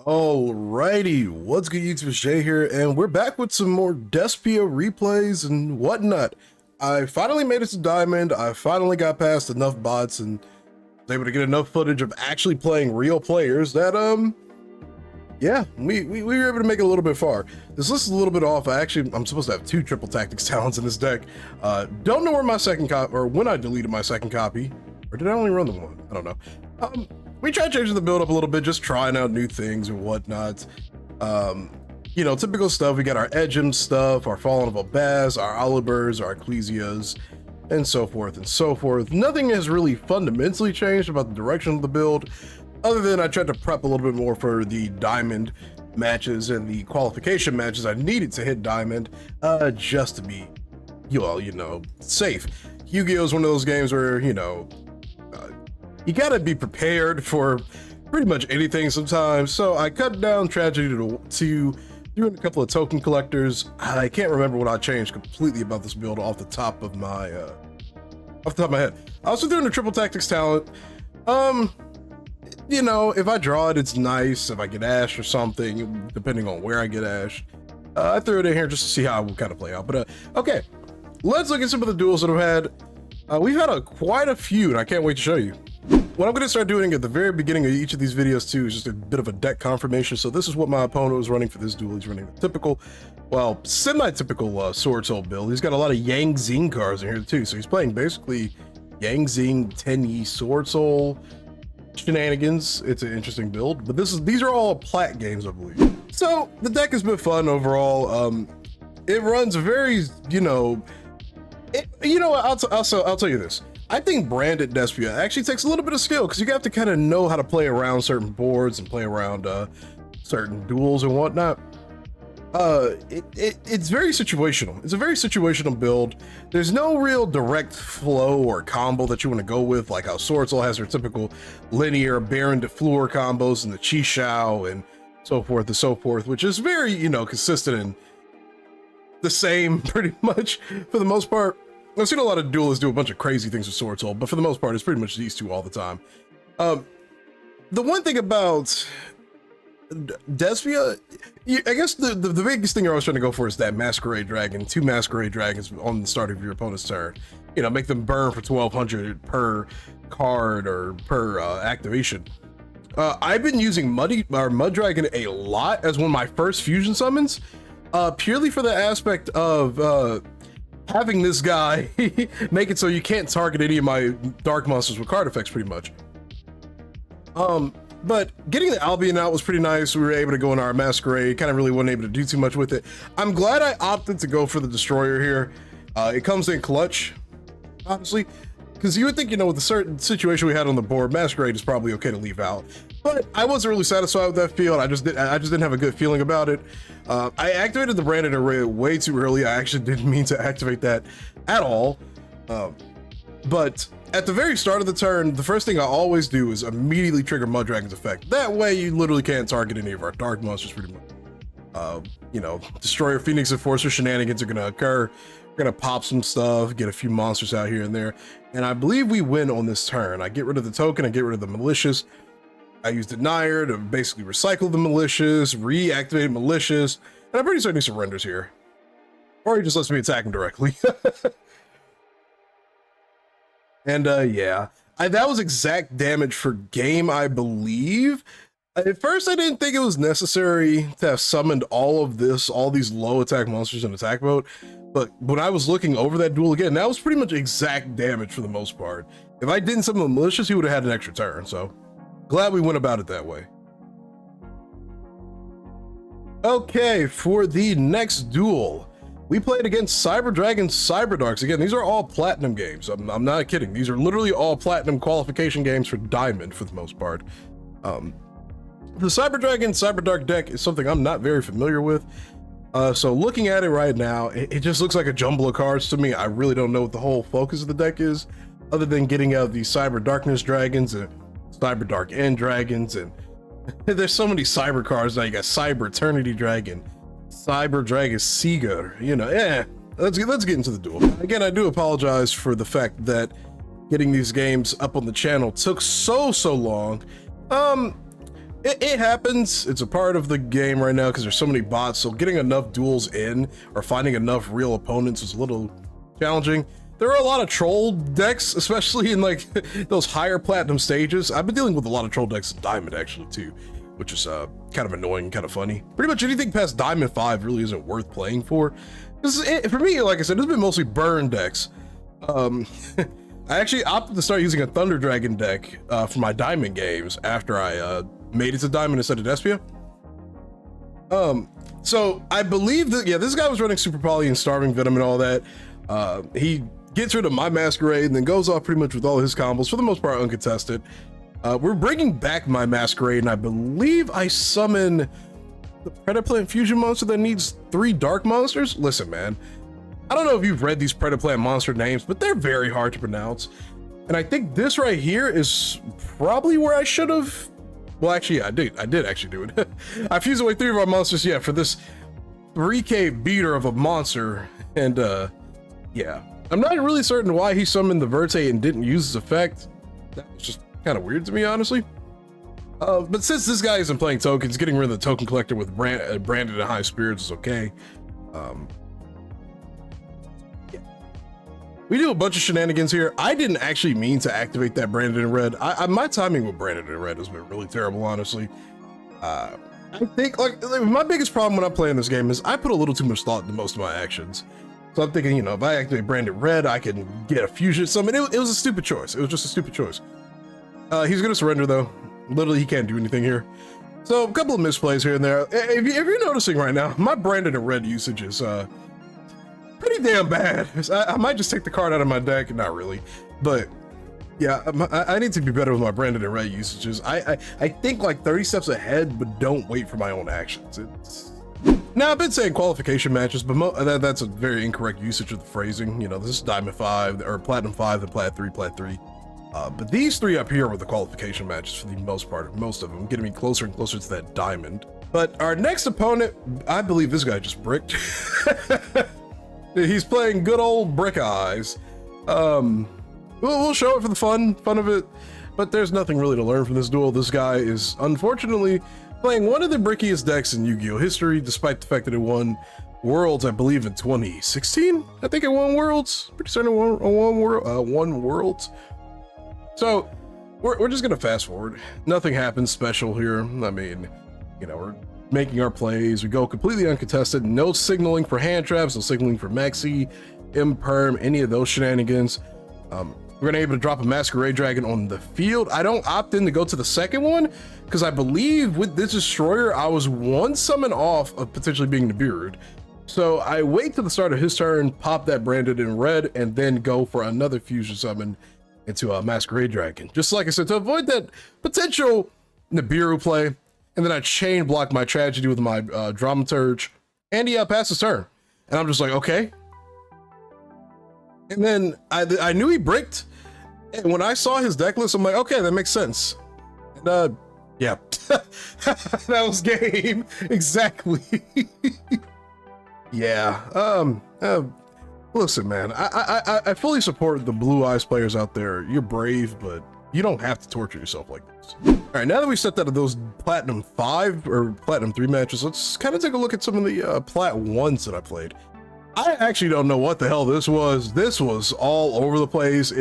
Alrighty, what's good YouTube, it's Jay here, and we're back with some more Despia replays and whatnot. I finally made it to Diamond. I finally got past enough bots and was able to get enough footage of actually playing real players that, yeah, we were able to make it a little bit far. This list is a little bit off. I'm supposed to have 2 triple tactics talents in this deck. Don't know where my second copy, or when I deleted my second copy, or did I only run the one? I don't know. We tried changing the build up a little bit, just trying out new things and whatnot. You know, typical stuff. We got our Edgem stuff, our Fallen of Albaz, our Olivers, our Ecclesias, and so forth and so forth. Nothing has really fundamentally changed about the direction of the build, other than I tried to prep a little bit more for the Diamond matches and the qualification matches I needed to hit Diamond, just to be, you know, safe. Yugioh is one of those games where, you know, you gotta be prepared for pretty much anything sometimes. So I cut down tragedy to doing a couple of token collectors. I can't remember what I changed completely about this build off the top of my head. I also doing a triple tactics talent. You know, if I draw it, it's nice. If I get Ash or something, depending on where I get Ash, I threw it in here just to see how it would kind of play out. But okay, let's look at some of the duels that I've had. We've had quite a few, and I can't wait to show you. What I'm going to start doing at the very beginning of each of these videos too is just a bit of a deck confirmation. So this is what my opponent was running for this duel. He's running the typical, well, semi-typical Sword Soul build. He's got a lot of Yang Zing cards in here too. So he's playing basically Yang Zing, Tenyi, Sword Soul shenanigans. It's an interesting build, but these are all Plat games, I believe. So the deck has been fun overall. It runs very, I'll tell you this. I think branded Despia actually takes a little bit of skill, because you have to kind of know how to play around certain boards and play around certain duels and whatnot. It's very situational. It's a very situational build. There's no real direct flow or combo that you want to go with, like how Sword Soul has their typical linear Baron to Fleur combos and the Chi Shao and so forth, which is very, consistent and the same pretty much for the most part. I've seen a lot of duelists do a bunch of crazy things with Sword Soul, but for the most part, it's pretty much these two all the time. The one thing about Despia, I guess the biggest thing you're always trying to go for is that Masquerade Dragon, 2 Masquerade Dragons on the start of your opponent's turn. You know, make them burn for 1200 per card or per activation. I've been using Mud Dragon a lot as one of my first fusion summons, purely for the aspect of having this guy make it so you can't target any of my dark monsters with card effects pretty much. But getting the Albion out was pretty nice. We were able to go in our Masquerade, kind of really wasn't able to do too much with it. I'm glad I opted to go for the Destroyer here. It comes in clutch, honestly, because you would think, with the certain situation we had on the board, Masquerade is probably okay to leave out. But I wasn't really satisfied with that field. I just didn't have a good feeling about it. I activated the branded array way too early. I actually didn't mean to activate that at all. But at the very start of the turn, the first thing I always do is immediately trigger Mud Dragon's effect. That way you literally can't target any of our dark monsters pretty much. Destroyer, Phoenix, Enforcer shenanigans are gonna occur. We're gonna pop some stuff, get a few monsters out here and there. And I believe we win on this turn. I get rid of the token, I get rid of the malicious. I use Denier to basically recycle the malicious, reactivate malicious, and I'm pretty certain he surrenders here. Or he just lets me attack him directly. And yeah, that was exact damage for game, I believe. At first, I didn't think it was necessary to have summoned all these low attack monsters in attack mode. But when I was looking over that duel again, that was pretty much exact damage for the most part. If I didn't summon the malicious, he would have had an extra turn, so glad we went about it that way. Okay, for the next duel, we played against Cyber Dragon, Cyber Darks. Again, these are all Platinum games. I'm not kidding. These are literally all Platinum qualification games for Diamond for the most part. The Cyber Dragon, Cyber Dark deck is something I'm not very familiar with. So looking at it right now, it just looks like a jumble of cards to me. I really don't know what the whole focus of the deck is, other than getting out these Cyber Darkness Dragons and Cyber Dark End Dragons, and there's so many cyber cards now. You got Cyber Eternity Dragon, Cyber Dragon Seeger, let's get into the duel. Again, I do apologize for the fact that getting these games up on the channel took so long. It happens. It's a part of the game right now because there's so many bots. So getting enough duels in or finding enough real opponents is a little challenging. There are a lot of troll decks, especially in like those higher platinum stages. I've been dealing with a lot of troll decks in Diamond actually too, which is kind of annoying, kind of funny. Pretty much anything past Diamond 5 really isn't worth playing for. For me, like I said, it's been mostly burn decks. I actually opted to start using a Thunder Dragon deck for my Diamond games after I made it to Diamond instead of Despia. So I believe that, yeah, this guy was running Super Poly and Starving Venom and all that. He gets rid of my Masquerade and then goes off pretty much with all his combos, for the most part uncontested. We're bringing back my Masquerade, and I believe I summon the Predaplant Fusion monster that needs 3 dark monsters. Listen, man, I don't know if you've read these Predaplant monster names, but they're very hard to pronounce. And I think this right here is probably where I should have. Well, actually, yeah, I did actually do it. I fused away 3 of our monsters, yeah, for this 3K beater of a monster. And yeah, I'm not really certain why he summoned the Verte and didn't use his effect. That was just kind of weird to me, honestly. But since this guy isn't playing tokens, getting rid of the token collector with Branded and High Spirits is okay. Yeah. We do a bunch of shenanigans here. I didn't actually mean to activate that Branded in Red. My timing with Branded in Red has been really terrible, honestly. I think like my biggest problem when I'm playing this game is I put a little too much thought into most of my actions. So I'm thinking, you know, if I activate Branded Red, I can get a fusion summon. It was a stupid choice. It was just a stupid choice. He's gonna surrender though. Literally, he can't do anything here. So a couple of misplays here and there. If you're noticing right now, my Branded in Red usage is pretty damn bad. I might just take the card out of my deck. Not really, but yeah, I need to be better with my Branded in Red usages. I think like 30 steps ahead, but don't wait for my own actions. Now, I've been saying qualification matches, but that's a very incorrect usage of the phrasing. You know, this is Diamond 5 or Platinum 5 and Plat 3, Plat 3. But these 3 up here were the qualification matches for the most part, most of them, getting me closer and closer to that Diamond. But our next opponent, I believe this guy just bricked. He's playing good old Brick Eyes. We'll show it for the fun of it, but there's nothing really to learn from this duel. This guy is unfortunately playing one of the brickiest decks in Yu-Gi-Oh history, despite the fact that it won Worlds, I believe, in 2016. I think it won Worlds. Pretty certain it won Worlds. So we're just gonna fast forward. Nothing happens special here. I mean, you know, we're making our plays. We go completely uncontested. No signaling for hand traps, no signaling for Maxi, Imperm, any of those shenanigans. We're gonna be able to drop a Masquerade Dragon on the field. I don't opt in to go to the second one because I believe with this Destroyer, I was 1 summon off of potentially being Nibiru'd. So I wait till the start of his turn, pop that Branded in Red, and then go for another fusion summon into a Masquerade Dragon. Just like I said, to avoid that potential Nibiru play, and then I chain block my Tragedy with my Dramaturge, and he passed his turn. And I'm just like, okay. And then I knew he bricked, and when I saw his deck list, I'm like, okay, that makes sense. And yeah, that was game. Exactly. Yeah, listen, man, I fully support the Blue Eyes players out there. You're brave, but you don't have to torture yourself like this. All right, now that we stepped out of those Platinum 5 or Platinum 3 matches, let's kind of take a look at some of the Plat 1s that I played. I actually don't know what the hell this was. This was all over the place.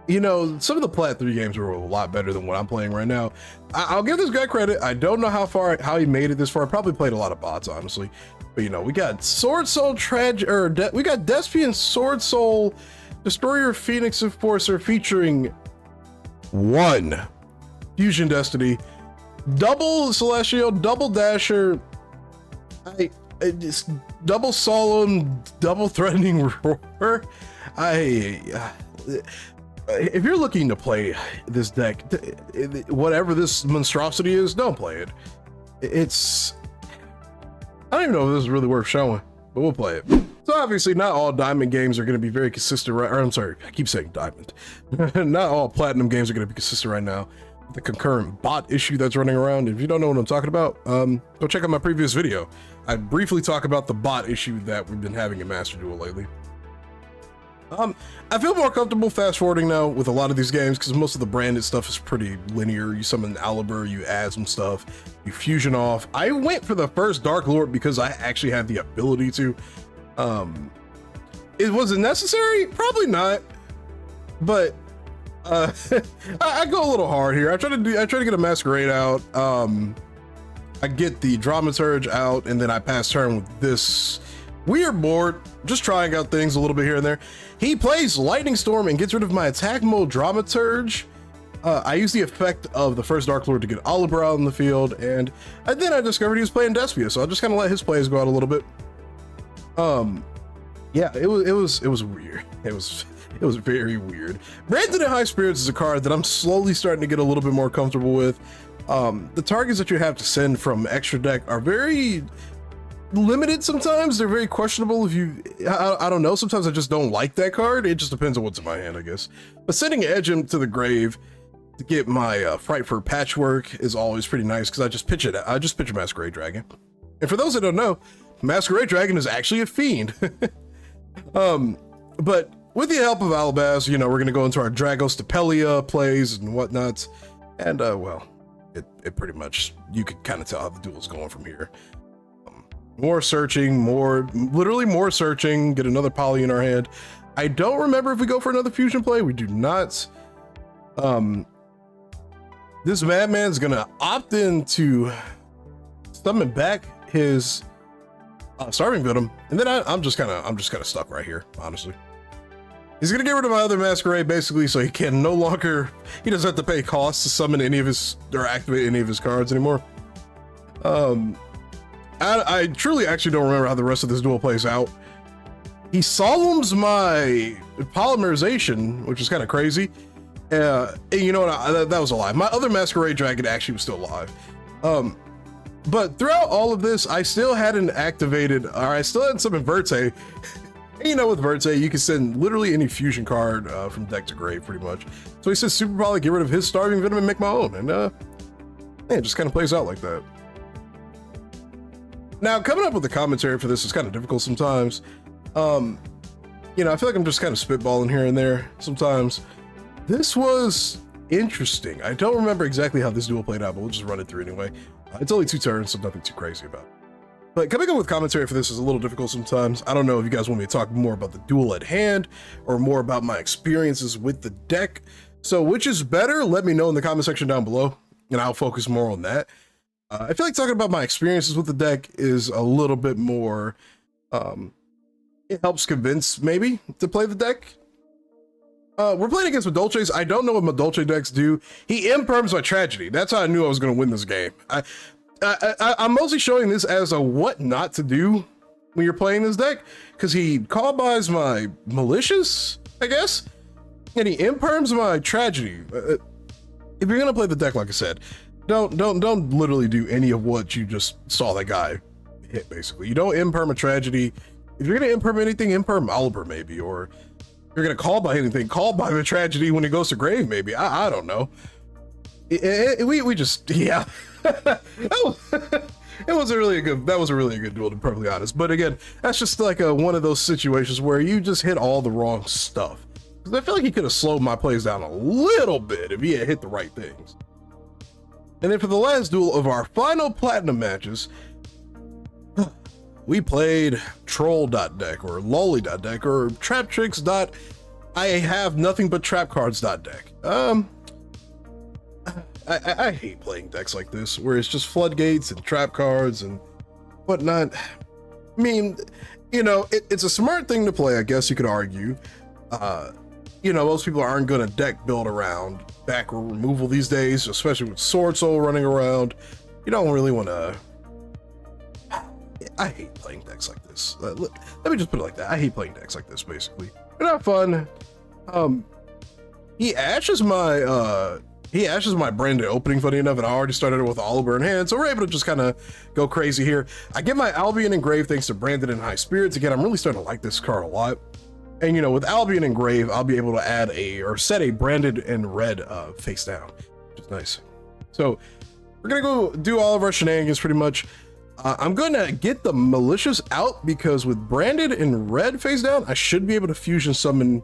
You know, some of the Plat 3 games were a lot better than what I'm playing right now. I'll give this guy credit. I don't know how he made it this far. I probably played a lot of bots, honestly. But you know, we got Sword Soul we got Despia and Sword Soul Destroyer Phoenix Enforcer featuring 1 Fusion Destiny, double Celestial, double Dasher, just double Solemn, double Threatening Roar. If you're looking to play this deck, whatever this monstrosity is, don't play it. I don't even know if this is really worth showing, but we'll play it. So obviously not all Diamond games are going to be very consistent, right? Or I'm sorry, I keep saying Diamond. Not all Platinum games are going to be consistent right now. The concurrent bot issue that's running around. If you don't know what I'm talking about, go check out my previous video. I briefly talk about the bot issue that we've been having in Master Duel lately. I feel more comfortable fast forwarding now with a lot of these games because most of the branded stuff is pretty linear. You summon Aliber, you add some stuff, you fusion off. I went for the first Dark Lord because I actually had the ability to. Was it necessary? Probably not. But I go a little hard here. I try to get a Masquerade out. I get the Dramaturge out, and then I pass turn with this weird board, just trying out things a little bit here and there. He plays Lightning Storm and gets rid of my attack mode Dramaturge. I use the effect of the first Dark Lord to get Oliver out in the field, and then I discovered he was playing Despia, so I just kind of let his plays go out a little bit. Yeah, it was weird. It was very weird. Branded in High Spirits is a card that I'm slowly starting to get a little bit more comfortable with. The targets that you have to send from extra deck are very limited sometimes. They're very questionable if you, I don't know, sometimes I just don't like that card. It just depends on what's in my hand, I guess. But sending Edge him to the grave to get my Frightful Patchwork is always pretty nice because I just pitch a Masquerade Dragon. And for those that don't know, Masquerade Dragon is actually a fiend. But with the help of Albaz, you know, we're gonna go into our Dragos Depelia plays and whatnot. And well, it pretty much, you could kind of tell how the duel's going from here. More searching, literally more searching, get another poly in our hand. I don't remember if we go for another fusion play. We do not. This madman's gonna opt in to summon back his Starving Venom, and then I'm just kind of stuck right here, honestly. He's gonna get rid of my other Masquerade basically, so he can no longer, he doesn't have to pay costs to summon any of his, or activate any of his cards anymore. I truly actually don't remember how the rest of this duel plays out. He solemns my Polymerization, which is kind of crazy. And you know what, that was a lie. My other Masquerade Dragon actually was still alive. But throughout all of this, I still hadn't activated, or I still hadn't summoned Verte. And you know, with Verte, you can send literally any fusion card from deck to grave, pretty much. So he says Super Poly, get rid of his Starving Venom and make my own. And it just kind of plays out like that. Now, coming up with the commentary for this is kind of difficult sometimes. You know, I feel like I'm just kind of spitballing here and there sometimes. This was interesting. I don't remember exactly how this duel played out, but we'll just run it through anyway. It's only 2 turns, so nothing too crazy about it. But coming up with commentary for this is a little difficult sometimes. I don't know if you guys want me to talk more about the duel at hand or more about my experiences with the deck. So which is better? Let me know in the comment section down below, and I'll focus more on that. I feel like talking about my experiences with the deck is a little bit more, it helps convince maybe to play the deck. We're playing against Madolches. I don't know what Madolche decks do. He imperms my Tragedy. That's how I knew I was going to win this game. I'm mostly showing this as a what not to do when you're playing this deck, because he call buys my Malicious, I guess, and he imperms my Tragedy. If you're gonna play the deck, like I said, don't literally do any of what you just saw that guy hit. Basically, you don't imperm a Tragedy. If you're gonna imperm anything, imperm Oliver maybe, or if you're gonna call by anything, call by the Tragedy when it goes to grave maybe. I don't know. We just, yeah. That was a really good duel, to be perfectly honest. But again, that's just like one of those situations where you just hit all the wrong stuff. Because I feel like he could have slowed my plays down a little bit if he had hit the right things. And then for the last duel of our final platinum matches, we played troll.deck or lolly.deck or traptricks. I have nothing but trap cards.deck. I hate playing decks like this where it's just floodgates and trap cards and whatnot. I mean, you know, it's a smart thing to play, I guess you could argue. You know, most people aren't gonna deck build around backward removal these days, especially with Sword Soul running around. You don't really want to. I hate playing decks like this. Let me just put it like that. I hate playing decks like this, basically. They're not fun. He ashes my branded opening, funny enough, and I already started it with Oliver in hand, so we're able to just kind of go crazy here. I get my Albion Engrave thanks to Branded in High Spirits. Again, I'm really starting to like this card a lot. And you know, with Albion Engrave, I'll be able to add set a Branded in red face down, which is nice. So we're gonna go do all of our shenanigans pretty much. I'm going to get the malicious out because with branded and red face down, I should be able to fusion summon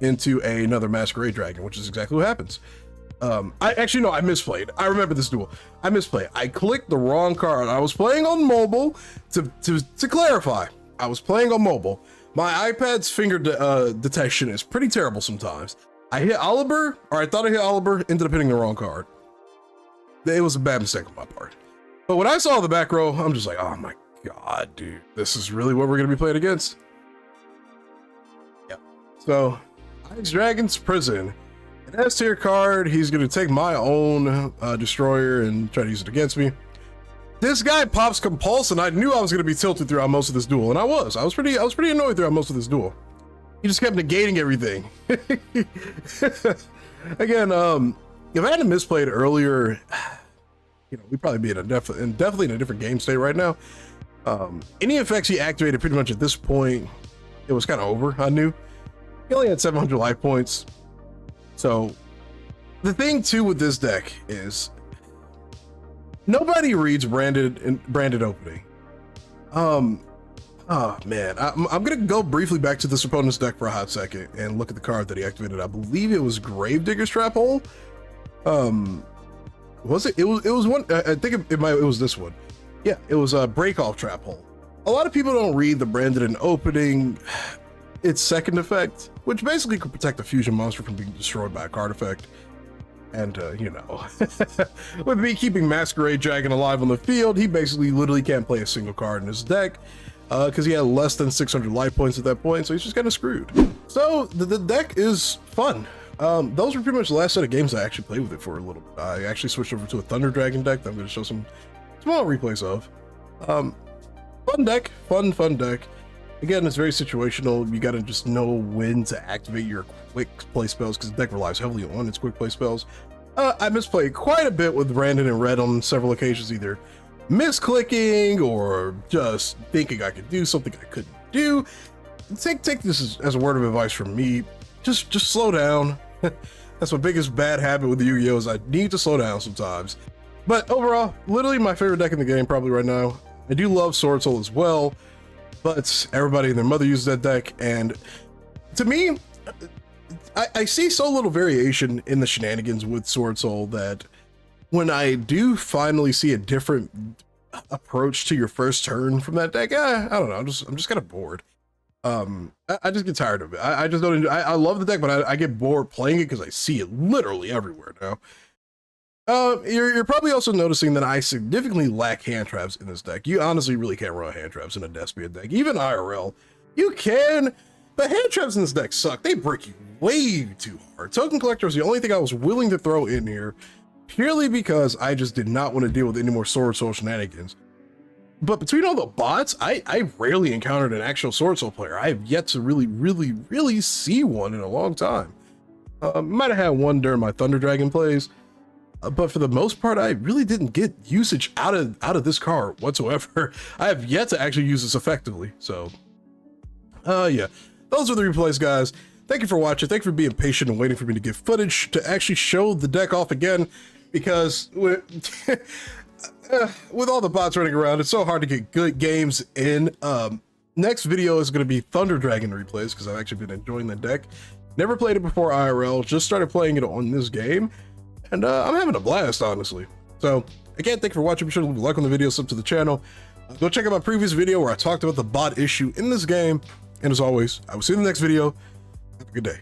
into another masquerade dragon, which is exactly what happens. I actually, no, I misplayed. I remember this duel. I misplayed. I clicked the wrong card. I was playing on mobile. To clarify, I was playing on mobile. My iPad's finger detection is pretty terrible sometimes. I hit Oliver, or I thought I hit Oliver, ended up hitting the wrong card. It was a bad mistake on my part. But when I saw the back row, I'm just like, oh my God, dude, this is really what we're gonna be playing against. Yep. So, Ice Dragon's Prison. An S tier card, he's gonna take my own destroyer and try to use it against me. This guy pops Compulse, and I knew I was gonna be tilted throughout most of this duel, and I was pretty annoyed throughout most of this duel. He just kept negating everything. Again, if I hadn't misplayed earlier, you know, we'd probably be definitely in a different game state right now. Any effects he activated pretty much at this point, it was kind of over. I knew he only had 700 life points. So the thing too with this deck is nobody reads branded opening. Oh man, I'm gonna go briefly back to this opponent's deck for a hot second and look at the card that he activated. I believe it was Gravedigger's Trap Hole. Was it? It was one. I think it was this one. Yeah, it was a Break Off Trap Hole. A lot of people don't read the branded and opening. Its second effect, which basically could protect the fusion monster from being destroyed by a card effect. And you know, with me keeping Masquerade Dragon alive on the field, he basically literally can't play a single card in his deck because he had less than 600 life points at that point, so he's just kind of screwed. So the deck is fun. Those were pretty much the last set of games I actually played with it for a little bit. I actually switched over to a Thunder Dragon deck that I'm going to show some small replays of. Fun deck, fun deck. Again, it's very situational. You got to just know when to activate your quick play spells because the deck relies heavily on its quick play spells. I misplayed quite a bit with Brandon and Red on several occasions, either misclicking or just thinking I could do something I couldn't do. Take this as a word of advice from me. Just slow down. That's my biggest bad habit with the Yu-Gi-Oh! Is I need to slow down sometimes. But overall, literally my favorite deck in the game probably right now. I do love Sword Soul as well, but everybody and their mother uses that deck, and to me, I see so little variation in the shenanigans with Sword Soul that when I do finally see a different approach to your first turn from that deck, I don't know, I'm just kind of bored. I just get tired of it. I just don't. I love the deck, but I get bored playing it because I see it literally everywhere now. You're probably also noticing that I significantly lack hand traps in this deck. You honestly really can't run hand traps in a Despia deck. Even IRL, you can, but hand traps in this deck suck. They break you way too hard. Token Collector is the only thing I was willing to throw in here, purely because I just did not want to deal with any more Sword Soul shenanigans. But between all the bots, I rarely encountered an actual Sword Soul player. I have yet to really see one in a long time. Might have had one during my Thunder Dragon plays. But for the most part, I really didn't get usage out of this card whatsoever. I have yet to actually use this effectively. So, yeah, those are the replays, guys. Thank you for watching. Thank you for being patient and waiting for me to get footage to actually show the deck off again, because with all the bots running around, it's so hard to get good games in. Next video is going to be Thunder Dragon replays, because I've actually been enjoying the deck. Never played it before IRL, just started playing it on this game. And I'm having a blast, honestly. So, again, thank you for watching. Be sure to leave a like on the video, sub to the channel. Go check out my previous video where I talked about the bot issue in this game. And as always, I will see you in the next video. Have a good day.